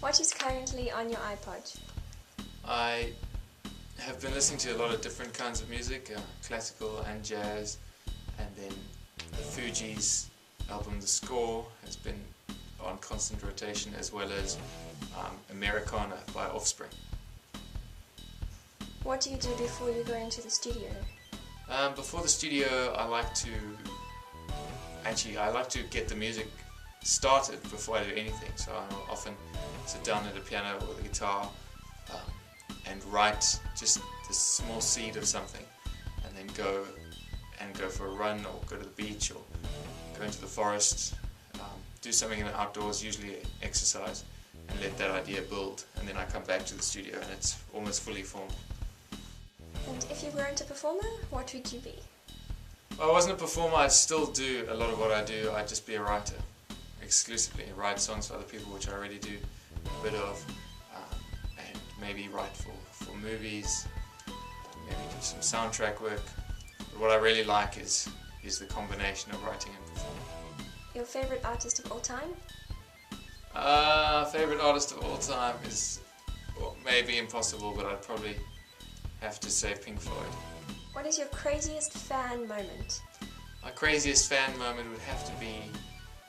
What is currently on your iPod? I have been listening to a lot of different kinds of music, classical and jazz, and then the Fugees album The Score has been on constant rotation, as well as Americana by Offspring. What do you do before you go into the studio? Before the studio, I like to get the music started before I do anything. So I'll often sit down at a piano or the guitar and write just this small seed of something, and then go for a run, or go to the beach, or go into the forest, do something in the outdoors, usually exercise, and let that idea build, and then I come back to the studio and it's almost fully formed. And if you weren't a performer, what would you be? If I wasn't a performer, I'd still do a lot of what I do. I'd just be a writer, exclusively. Write songs for other people, which I already do a bit of, and maybe write for movies, maybe do some soundtrack work. But what I really like is the combination of writing and performing. Your favorite artist of all time? Favorite artist of all time is, well, maybe impossible, but I'd probably have to say Pink Floyd. What is your craziest fan moment? My craziest fan moment would have to be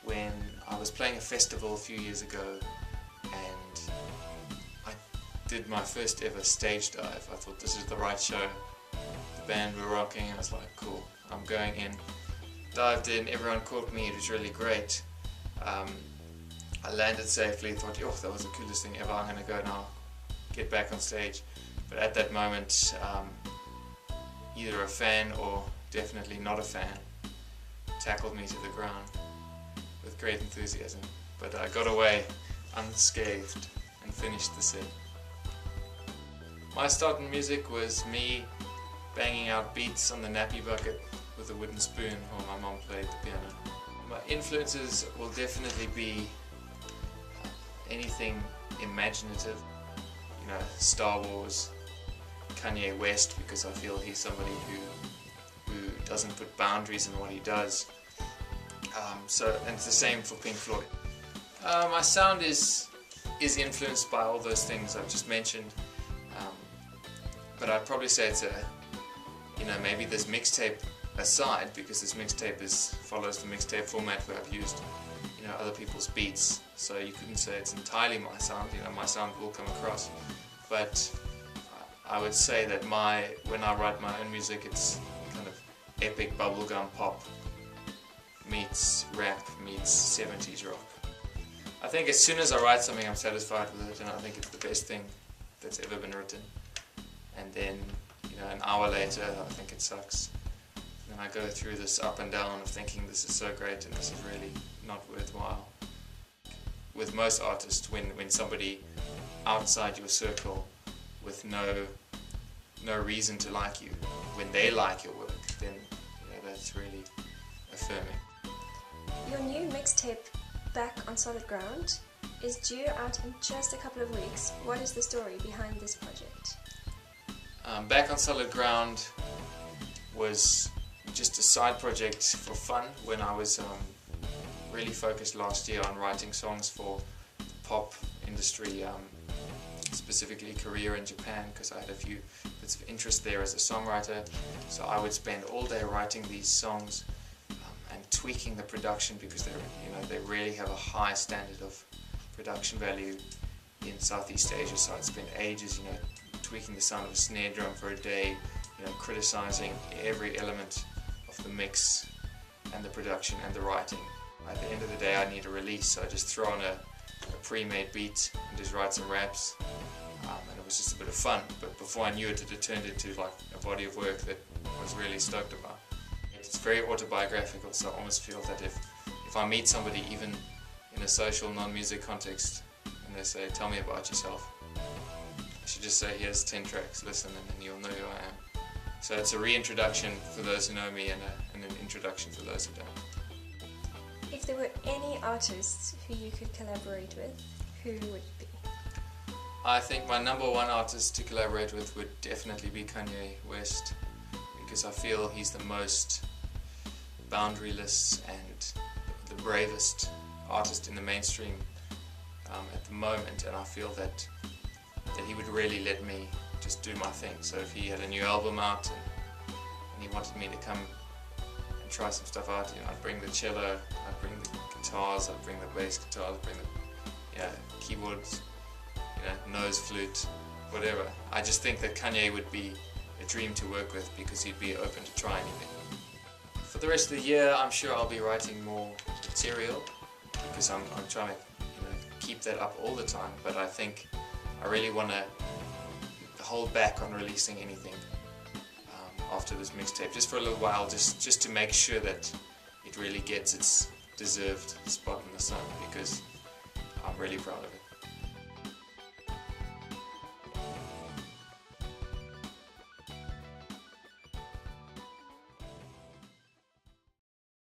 when I was playing a festival a few years ago and I did my first ever stage dive. I thought this is the right show. The band were rocking, I was like, cool, I'm going in. Dived in, everyone caught me, it was really great. I landed safely, thought, oh, that was the coolest thing ever, I'm going to go now, get back on stage. But at that moment, either a fan or definitely not a fan tackled me to the ground with great enthusiasm. But I got away unscathed and finished the set. My start in music was me banging out beats on the nappy bucket with a wooden spoon while my mom played the piano. My influences will definitely be anything imaginative. You know, Star Wars, Kanye West, because I feel he's somebody who doesn't put boundaries in what he does. And it's the same for Pink Floyd. My sound is influenced by all those things I've just mentioned, but I'd probably say it's maybe this mixtape aside, because this mixtape follows the mixtape format where I've used other people's beats, so you couldn't say it's entirely my sound. My sound will come across, but I would say that when I write my own music, it's kind of epic bubblegum pop meets rap meets 70s rock. I think as soon as I write something, I'm satisfied with it, and I think it's the best thing that's ever been written. And then, an hour later, I think it sucks. And I go through this up and down of thinking this is so great and this is really not worthwhile. With most artists, when somebody outside your circle with no reason to like you, when they like your work, then that's really affirming. Your new mixtape, Back on Solid Ground, is due out in just a couple of weeks. What is the story behind this project? Back on Solid Ground was just a side project for fun when I was really focused last year on writing songs for the pop industry, specifically Korea and Japan, because I had a few bits of interest there as a songwriter. So I would spend all day writing these songs and tweaking the production, because they really have a high standard of production value in Southeast Asia. So I'd spend ages tweaking the sound of a snare drum for a day, criticizing every element of the mix and the production and the writing. At the end of the day, I need a release, so I just throw on a pre-made beat and just write some raps, and it was just a bit of fun. But before I knew it, it turned into like a body of work that I was really stoked about. It's very autobiographical, so I almost feel that if I meet somebody, even in a social non-music context, and they say, "Tell me about yourself," I should just say, "Here's 10 tracks, listen," and then you'll know who I am. So it's a reintroduction for those who know me, and an introduction for those who don't. If there were any artists who you could collaborate with, who would it be? I think my number one artist to collaborate with would definitely be Kanye West, because I feel he's the most boundaryless and the bravest artist in the mainstream at the moment, and I feel that he would really let me just do my thing. So if he had a new album out and he wanted me to come and try some stuff out, you know, I'd bring the cello, I'd bring the guitars, I'd bring the bass guitars, I'd bring the keyboards, you know, nose flute, whatever. I just think that Kanye would be a dream to work with because he'd be open to try anything. For the rest of the year, I'm sure I'll be writing more material because I'm trying to, you know, keep that up all the time. But I think I really want to hold back on releasing anything after this mixtape, just for a little while, just to make sure that it really gets its deserved spot in the sun, because I'm really proud of it.